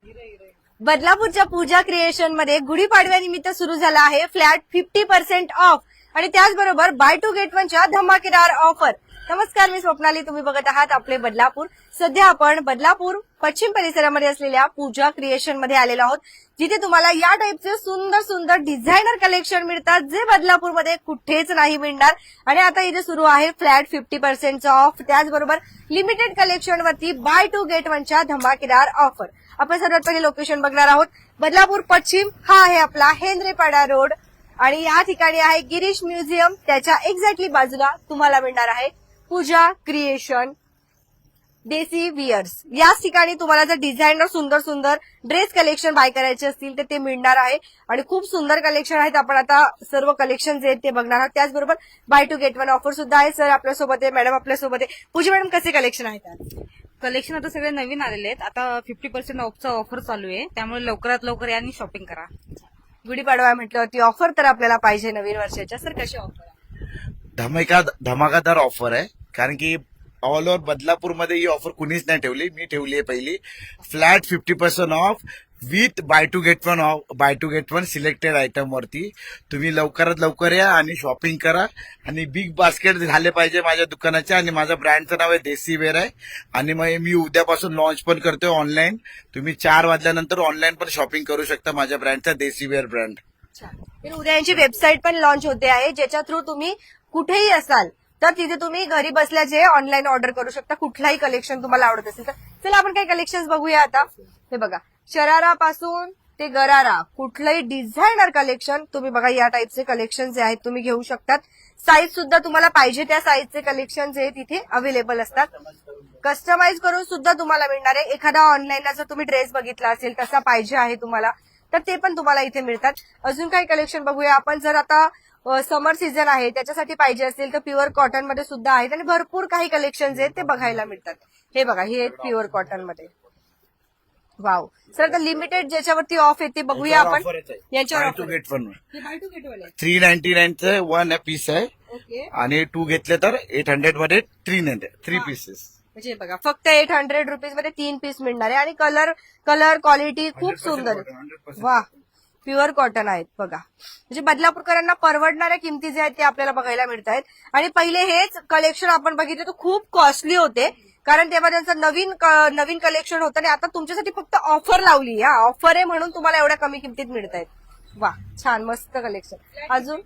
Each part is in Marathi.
बदलापूरच्या पूजा क्रिएशन मध्ये गुढीपाडव्यानिमित्त सुरू झाला आहे फ्लॅट 50% ऑफ आणि त्याचबरोबर बाय टू गेट वनच्या धमाकेदार ऑफर. नमस्कार, मी स्वप्नाली. तुम्ही बघत आहात आपले बदलापूर. सध्या आपण बदलापूर पश्चिम परिसरामध्ये असलेल्या पूजा क्रिएशन मध्ये आलेलो आहोत, जिथे तुम्हाला या टाईपचे सुंदर सुंदर डिझायनर कलेक्शन मिळतात, जे बदलापूरमध्ये कुठेच नाही मिळणार. आणि आता इथे सुरू आहे फ्लॅट 50% ऑफ, त्याचबरोबर लिमिटेड कलेक्शन वरती बाय टू गेट वनच्या धमाकेदार ऑफर. आपण सर्वात पहिले लोकेशन बघणार आहोत. बदलापूर पश्चिम हा आहे आपला हेनरेपाडा रोड आणि या ठिकाणी आहे गिरीश म्युझियम. त्याच्या एक्झॅक्टली बाजूला तुम्हाला मिळणार आहे पूजा क्रिएशन देसी वियर्स. याच ठिकाणी तुम्हाला जर डिझायनर सुंदर सुंदर ड्रेस कलेक्शन बाय करायचे असतील तर ते मिळणार आहे आणि खूप सुंदर कलेक्शन आहेत. आपण आता सर्व कलेक्शन जे आहेत ते बघणार आहोत. त्याचबरोबर buy two get one offer सुद्धा आहे. सर आपल्यासोबत आहे, मॅडम आपल्यासोबत आहे. पूजा मॅडम, कसे कलेक्शन आहेत आज? कलेक्शन आता सगळे नवीन आलेले आहेत. आता 50% ऑफचा ऑफर चालू आहे, त्यामुळे लवकरात लवकर या आणि शॉपिंग करा. गुढीपाडवा म्हटल्यावरती ऑफर तर आपल्याला पाहिजे नवीन वर्षाच्या. सर कशी ऑफर आहे? धमाकादार ऑफर आहे, कारण की ऑल ओव्हर बदलापूरमध्ये ही ऑफर कुणीच नाही ठेवली. मी ठेवली आहे पहिली. Flat 50% off with buy two get one off, buy two get one selected item वरती. तुम्ही लवकरात लवकर या आणि शॉपिंग करा. आणि बिग बास्केट झाले पाहिजे माझ्या दुकानाचे. आणि माझ्या ब्रँडचं नाव आहे देसी वेअर आहे. आणि मग मी उद्यापासून लॉन्च पण करतोय ऑनलाईन. तुम्ही 4 वाजल्यानंतर ऑनलाईन पण शॉपिंग करू शकता माझ्या ब्रँडचा देसी वेअर ब्रँड. तर उद्या यांची वेबसाईट पण लॉन्च होते आहे, ज्याच्या थ्रू तुम्ही कुठेही असाल तर तिथे तुम्ही घरी बसल्या जे ऑनलाईन ऑर्डर करू शकता, कुठलाही कलेक्शन तुम्हाला आवडत असेल तर. चला आपण काही कलेक्शन बघूया आता. हे बघा, शरारापासून ते गरारा, कुठलंही डिझायनर कलेक्शन तुम्ही बघा. या टाईपचे कलेक्शन जे आहेत तुम्ही घेऊ शकतात. साईज सुद्धा तुम्हाला पाहिजे त्या साईजचे कलेक्शन जे तिथे अवेलेबल असतात. कस्टमाइज करून सुद्धा तुम्हाला मिळणार आहे. एखादा ऑनलाईनला जर तुम्ही ड्रेस बघितला असेल तसा पाहिजे आहे तुम्हाला तर ते पण तुम्हाला इथे मिळतात. अजून काही कलेक्शन बघूया आपण. जर आता समर सीझन आहे त्याच्यासाठी पाहिजे असेल तर प्युअर कॉटन मध्ये सुद्धा आहेत आणि भरपूर काही कलेक्शन आहेत ते बघायला मिळतात. हे बघा, हे प्युअर कॉटन मध्ये. वाव सर, तर लिमिटेड ज्याच्यावरती ऑफ येते बघूया आपण. Buy two get one buy two get वाले 399 वन पीस आहे. ओके, आणि 2 घेतले तर 800 मध्ये 3 पीसेस. म्हणजे बघा फक्त 800 रुपीज मध्ये 3 पीस मिळणार आहे. आणि कलर क्वालिटी खूप सुंदर आहे. 100% वा, प्युअर कॉटन आहेत बघा. म्हणजे बदलापूरकरांना परवडणाऱ्या किमती जे आहेत ते आपल्याला बघायला मिळत आहेत. आणि पहिले हेच कलेक्शन आपण बघितले तर खूप कॉस्टली होते, कारण तेव्हा त्यांचं नवीन कलेक्शन होतं आणि आता तुमच्यासाठी फक्त ऑफर लावली. हा ऑफर आहे म्हणून तुम्हाला एवढ्या कमी किमतीत मिळत आहेत. वा, छान मस्त कलेक्शन. अजून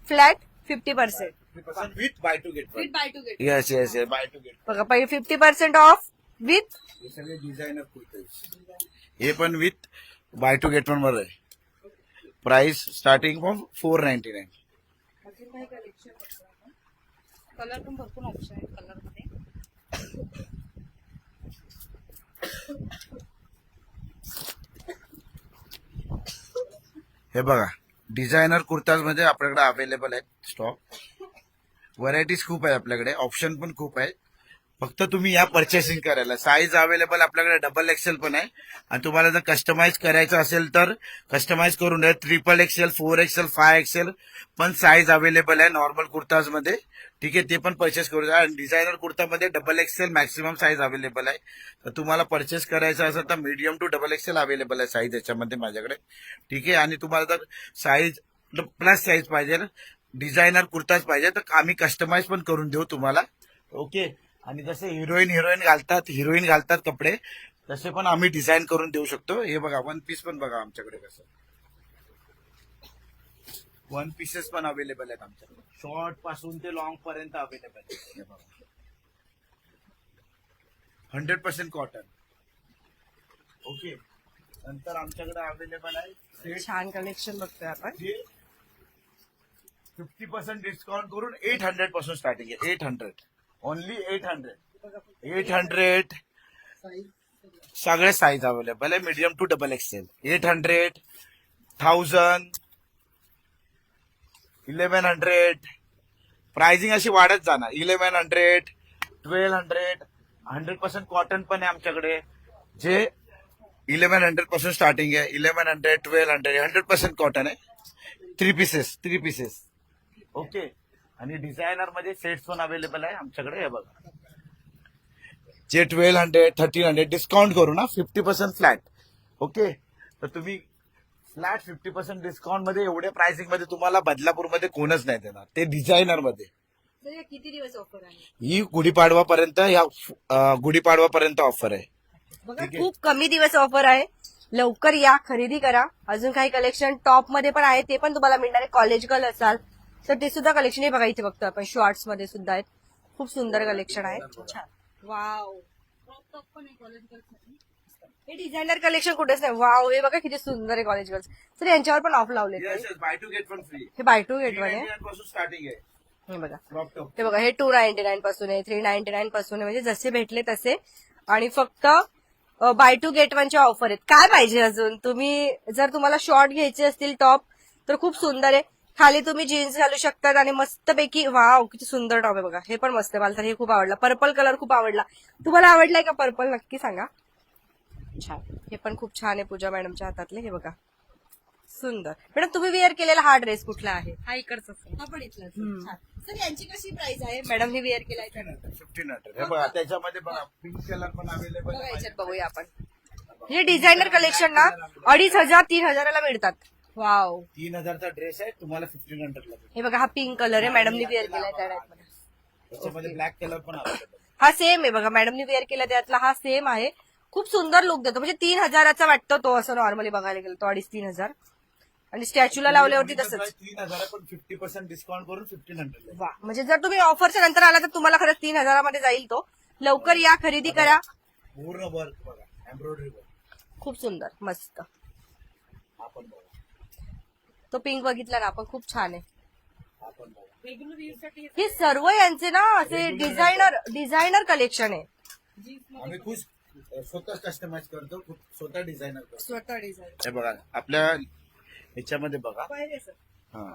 flat 50% with buy two get one. Buy two get. Yes yes yes, buy two get. बघा, पहिले 50% ऑफ विथ. हे सगळे डिझायनर कुर्ते. हे पण with buy two get one वर आहे. Price starting from 499. अजून काही कलेक्शन कलर पण भरपूर ऑप्शन आहेत कलर मध्ये. हे बघा, डिझायनर कुर्ताज मध्ये आपल्याकडे अवेलेबल आहेत स्टॉक. व्हरायटीज खूप आहे आपल्याकडे, ऑप्शन पण खूप आहे. फक्त तुम्ही या परचेसिंग करायला. साईज अवेलेबल आपल्याकडे डबल एक्सेल पण आहे. आणि तुम्हाला जर कस्टमाइज करायचं असेल तर कस्टमाइज करून द्या. 3XL, 4XL, 5XL पण साईज अवेलेबल आहे नॉर्मल कुर्ताज मध्ये. ठीक आहे, ते पण परचेस करू द्या. आणि डिझायनर कुर्तामध्ये XXL मॅक्सिमम साईज अवेलेबल आहे. तर तुम्हाला परचेस करायचं असेल तर मीडियम टू XXL अवेलेबल आहे साईज याच्यामध्ये माझ्याकडे. ठीक आहे, आणि तुम्हाला जर साईज प्लस साईज पाहिजे, डिझायनर कुर्ताज पाहिजे तर आम्ही कस्टमाइज पण करून देऊ तुम्हाला. ओके, आणि जसे हिरोईन घालतात कपडे, तसे पण आम्ही डिझाईन करून देऊ शकतो. हे बघा, वन पीस पण बघा आमच्याकडे कसं. वन पीसेस पण अवेलेबल आहेत आमच्याकडे. शॉर्ट पासून ते लॉंग पर्यंत अवेलेबल आहे. हे बघा, 100% कॉटन. ओके, नंतर आमच्याकडे अवेलेबल आहे छान कलेक्शन बघतोय आपण. 50% डिस्काउंट करून 800 पासून स्टार्टिंग आहे. 800 ओनली 800 सगळे साईज अवेलेबल आहे. Medium to XXL. 800, 1000, 1100. प्राइसिंग अशी वाढत जाणार. 1100, 1200. 100% कॉटन पण आहे आमच्याकडे, जे 1100 पासून स्टार्टिंग आहे. 1100, 1200. 100% कॉटन आहे. 3 पीसेस. ओके, आणि डिझायनर मध्ये सेट्स पण अवेलेबल आहे आमच्याकडे. हे बघा, जे 1200, 1300 डिस्काउंट करू ना 50% फ्लॅट. ओके, तर तुम्ही फ्लॅट 50% डिस्काउंट मध्ये एवढ्या प्राइसिंग मध्ये तुम्हाला बदलापूरमध्ये कोणच नाही देणार, ते डिझायनर मध्ये. तर या किती दिवस ऑफर आहे? ही गुढीपाडवापर्यंत गुढीपाडवापर्यंत ऑफर आहे. बघा खूप कमी दिवस ऑफर आहे. लवकर या, खरेदी करा. अजून काही कलेक्शन टॉप मध्ये पण आहे, ते पण तुम्हाला मिळणार आहे. कॉलेज गर्ल असाल तर ते सुद्धा कलेक्शन हे बघा, इथे बघतो आपण शॉर्ट्स मध्ये सुद्धा आहेत. खूप सुंदर कलेक्शन आहे. छान. वाव, हे डिझायनर कलेक्शन कुठेच नाही. वाव, हे बघा किती सुंदर आहे कॉलेज गर्ल्स. तर यांच्यावर पण ऑफ लावले. Buy two get one free, हे बाय टू गेट वन आहे. पासून स्टार्टिंग आहे. हे बघा, क्रॉप टॉप हे बघा, हे 299 पासून आहे, 399 पासून आहे, म्हणजे जसे भेटले तसे. आणि फक्त बाय टू गेट वनच्या ऑफर आहेत. काय पाहिजे अजून? तुम्ही जर तुम्हाला शॉर्ट घ्यायचे असतील टॉप तर खूप सुंदर आहे. खाली तुम्ही जीन्स घालू शकतात आणि मस्तपैकी. वाव, किती सुंदर टॉप आहे बघा. हे पण मस्त आहे, मला तर हे खूप आवडला. पर्पल कलर खूप आवडला. तुम्हाला आवडलाय का पर्पल? नक्की सांगा. छान, हे पण खूप छान आहे पूजा मॅडमच्या हातातले. हे बघा, सुंदर. मॅडम तुम्ही वेअर केलेला हा ड्रेस कुठला आहे? हा इकडचाच आहे. हा पण इथला. सर यांची कशी प्राइस आहे? मॅडमनी वेअर केलाय का? 1500. हे बघा, त्याच्यामध्ये बघा पिंक कलर पण अवेलेबल बघा, आहे. याच्यात बघूया आपण. हे डिझायनर कलेक्शन ना 2500-3000 मिळतात. वाव, 3000चा ड्रेस आहे, तुम्हाला 1500 ला. हे बघा, हा पिंक कलर आहे, मॅडमनी वेअर केलाय त्या टाइप मध्ये. त्याच्यामध्ये ब्लॅक कलर पण अवेलेबल. हा सेम आहे बघा, मॅडमनी वेअर केला त्यातला हा सेम आहे. खूप सुंदर लुक देतो. म्हणजे 3000चा वाटतो तो, असं नॉर्मली बघायला गेलो तो 2,500-3,000. आणि स्टॅच्यूला लावल्यावरती तसंच. 3000 पण 50% डिस्काउंट करून 1500 ला. वा, म्हणजे जर तुम्ही ऑफरच्या नंतर आला तर तुम्हाला खरंच 3000 मध्ये जाईल तो. लवकर या, खरेदी करा. पूर्ण वर्क बघा, एम्ब्रॉयडरी वर्क. खूप सुंदर, मस्त. आपण बघा, तो पिंक बघितला ना आपण, खूप छान आहे. आपण बघा. रेग्युलर यूज साठी हे सर्व यांचे ना असे डिझायनर कलेक्शन आहे. आम्ही खुश स्वतः कस्टमाइज करतो, स्वतः डिझायनर करतो. स्वतः डिझाईन. हे बघा, आपल्या ह्याच्यामध्ये बघा. हा,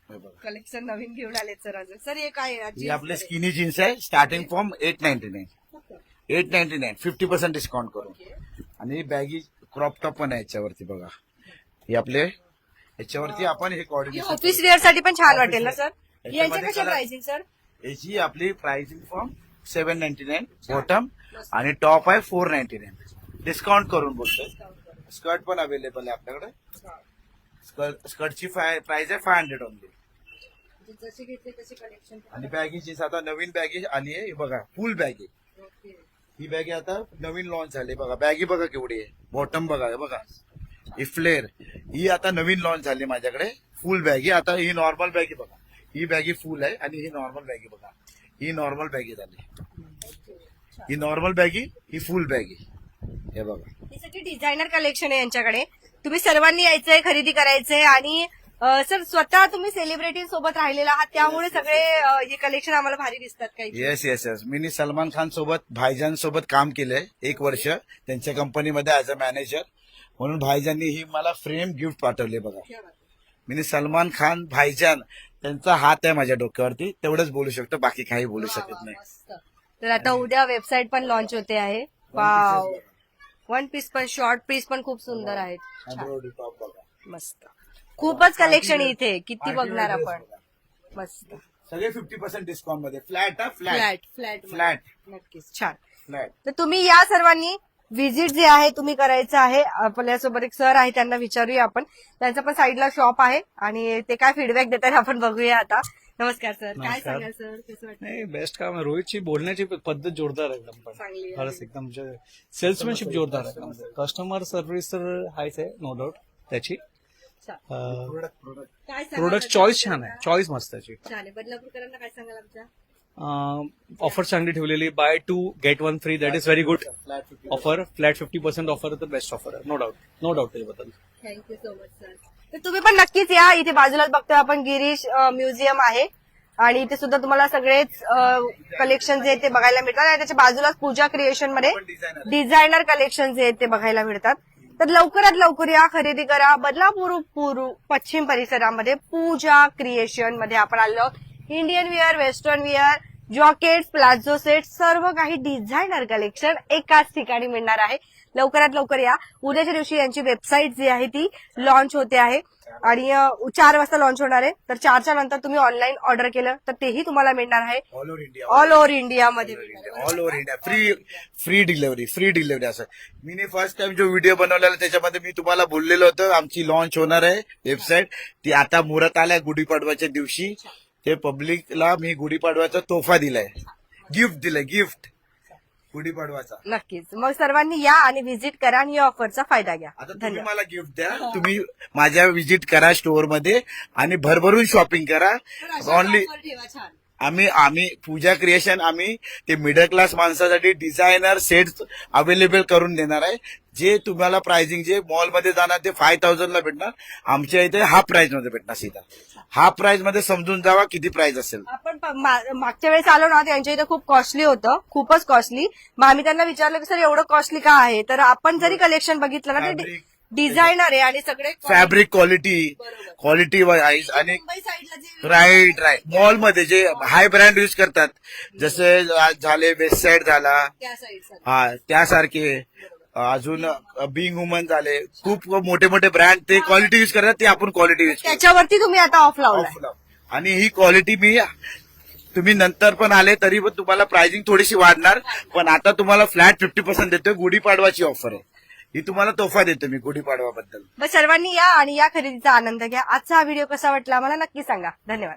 हे बघा, कलेक्शन नवीन घेऊन आले सर. अजून सर हे काय आहे? ही आपले स्किनी जीन्स आहे, स्टार्टिंग फ्रॉम 899. 50% डिस्काउंट करून. आणि बॅगी क्रॉप टॉप पण आहे याच्यावरती बघा. हे आपले याच्यावरती आपण हे कॉर्डिनेशन. ऑफिस वेअर साठी पण छान वाटेल ना सर? यांच्या याच्यामध्ये कशा कलर- प्राइसिंग सर? याची आपली प्राइसिंग फ्रॉम 799 बॉटम आणि टॉप आहे 499. डिस्काउंट करून बोलतोय. स्कर्ट पण अवेलेबल आहे आपल्याकडे. स्कर्टची प्राइस आहे 500 ओनली. जसे घेतले तसे कलेक्शन. आणि बॅगीची आता नवीन बॅगी आली आहे. हे बघा, फुल बॅगी. ही बॅगी आता नवीन लॉन्च झाली बघा. बॅगी बघा केवढी आहे. बॉटम बघा, हे बघा, ही फ्लेअर. ही आता नवीन लॉन्च झाली माझ्याकडे. फुल बॅगी. आता ही नॉर्मल बॅगी बघा. ही बॅगी फुल आहे आणि ही नॉर्मल बॅगी बघा. ही नॉर्मल बॅगी झाली. ही नॉर्मल बॅगी, ही फुल बॅगी. हे बघा, हे सगळे डिझायनर कलेक्शन आहे यांच्याकडे. तुम्ही सर्वांनी यायचंय, खरेदी करायचंय. आणि सर स्वतः तुम्ही सेलिब्रिटी सोबत राहिलेला आहात, त्यामुळे सगळे हे कलेक्शन आम्हाला भारी दिसतात. काही येस येस येस. मी सलमान खान सोबत, भाईजान सोबत काम केलंय 1 वर्ष त्यांच्या कंपनीमध्ये ऍज अ मॅनेजर. म्हणून भाईजाननी ही मला फ्रेम गिफ्ट पाठवले बघा. मी सलमान खान, भाईजान त्यांचा हात आहे माझ्या डोक्यावरती. तेवढंच बोलू शकतो, बाकी काही बोलू शकत नाही. तर आता उद्या वेबसाईट पण लॉन्च होते आहे. वाव, वन पीस पण, शॉर्ट पीस पण खूप सुंदर आहेत. छान, एम्ब्रॉयडरी टॉप बघा. मस्त. खूपच कलेक्शन इथे, किती बघणार आपण. मस्त. सगळे 50% डिस्काउंट मध्ये. फ्लॅट हा फ्लॅट फ्लॅट फ्लॅट नक्कीच छान. फ्लॅट. तर तुम्ही या सर्वांनी. व्हिजिट जे आहे तुम्ही करायचं आहे. आपल्यासोबत एक सर आहे, त्यांना विचारूया आपण. त्यांचा पण साईडला शॉप आहे आणि ते काय फीडबॅक देतात आपण बघूया आता. नमस्कार सर, काय नमस्कार. सांगाल सर? कसं वाटतं? नाही, बेस्ट काम आहे. रोहितची बोलण्याची पद्धत जोरदार आहे एकदम. पण चांगली आहे. खरंच एकदम सेल्समॅनशिप जोरदार आहे. कस्टमर सर्व्हिस तर हायच आहे, नो डाऊट. त्याची छान. काय सांगाल प्रोडक्ट सर? चॉईस छान आहे. चॉईस मस्त त्याची. छान आहे. बदलापूरकरांना काय सांगाल आमच्या? ऑफर चांगली ठेवलेली. Buy 2 get 1 free. That is very good offer. Flat 50% offer तर बेस्ट ऑफर आहे, नो डाऊट. नो डाऊट त्याच्याबद्दल. Thank you so much sir. तर तुम्ही पण नक्कीच या. इथे बाजूलाच बघतोय आपण गिरीश म्युझियम आहे आणि इथे सुद्धा तुम्हाला सगळेच कलेक्शन जे आहेत ते बघायला मिळतात. आणि त्याच्या बाजूलाच पूजा क्रिएशन मध्ये डिझायनर कलेक्शन जे आहेत ते बघायला मिळतात. तर लवकरात लवकर या, खरेदी करा. बदलापूर पश्चिम परिसरामध्ये पूजा क्रिएशन मध्ये आपण आलो. Indian wear, western wear, jacket, palazzo set, सर्व काही डिझायनर कलेक्शन एकाच ठिकाणी मिळणार आहे. लवकरात लवकर या. उद्याच्या दिवशी यांची वेबसाईट जी आहे ती लॉन्च होते आहे आणि 4 वाजता लॉन्च होणार आहे. तर 4च्या नंतर तुम्ही ऑनलाईन ऑर्डर केलं तर तेही तुम्हाला मिळणार आहे all over India. All over इंडियामध्ये. All over India free delivery असं. मी फर्स्ट टाइम जो व्हिडिओ बनवलेला त्याच्यामध्ये मी तुम्हाला बोललेलं होतं आमची लॉन्च होणार आहे वेबसाईट. ती आता मुहूर्त आलाय गुढीपाडव्याच्या दिवशी. ते पब्लिकला मी गुढीपाडव्याचा तोफा दिलाय, गिफ्ट गुढीपाडवाचा. नक्कीच. मग सर्वांनी या आणि व्हिजिट करा आणि या ऑफरचा फायदा घ्या. आता तुम्ही धन्यवाद. मला गिफ्ट द्या. तुम्ही माझ्या व्हिजिट करा स्टोअर मध्ये आणि भरभरून शॉपिंग करा. ऑनली आम्ही पूजा क्रिएशन आम्ही ते मिडल क्लास माणसासाठी डिझायनर सेट्स अवेलेबल करून देणार आहे. जे तुम्हाला प्राइसिंग जे मॉलमध्ये जाणार ते 5,000 ला भेटणार, आमच्या इथे हाफ प्राइस मध्ये भेटणार. सीधा हाफ प्राइस मध्ये समजून जावा किती प्राइस असेल. आपण मागच्या वेळेस आलो ना त्यांच्या इथे खूप कॉस्टली होतं, खूपच कॉस्टली. मग आम्ही त्यांना विचारलं की सर एवढं कॉस्टली का आहे, तर आपण जरी कलेक्शन बघितलं ना ते डिझायनर आहे आणि सगळे फॅब्रिक क्वालिटी वाईज आणि मुंबई साईडला जे राईट मॉलमध्ये जे हाय ब्रँड युज करतात जसे झाले वेस्ट साईड झाला, त्या साईड हा त्यासारखे अजून बिंग वुमन झाले, खूप मोठे ब्रँड ते क्वालिटी युज करतात. ते आपण क्वालिटी युज त्याच्यावरती तुम्ही आता ऑफ लावलाय. आणि ही क्वालिटी तुम्ही नंतर पण आले तरी पण तुम्हाला प्राइसिंग थोडीशी वाढणार. पण आता तुम्हाला फ्लॅट 50% देतोय. गुढीपाडवाची ऑफर आहे ही. तुम्हाला तोफा देतो मी गुढीपाडवाबद्दल. मग सर्वांनी या आणि या खरेदीचा आनंद घ्या. आजचा हा व्हिडिओ कसा वाटला मला नक्की सांगा. धन्यवाद.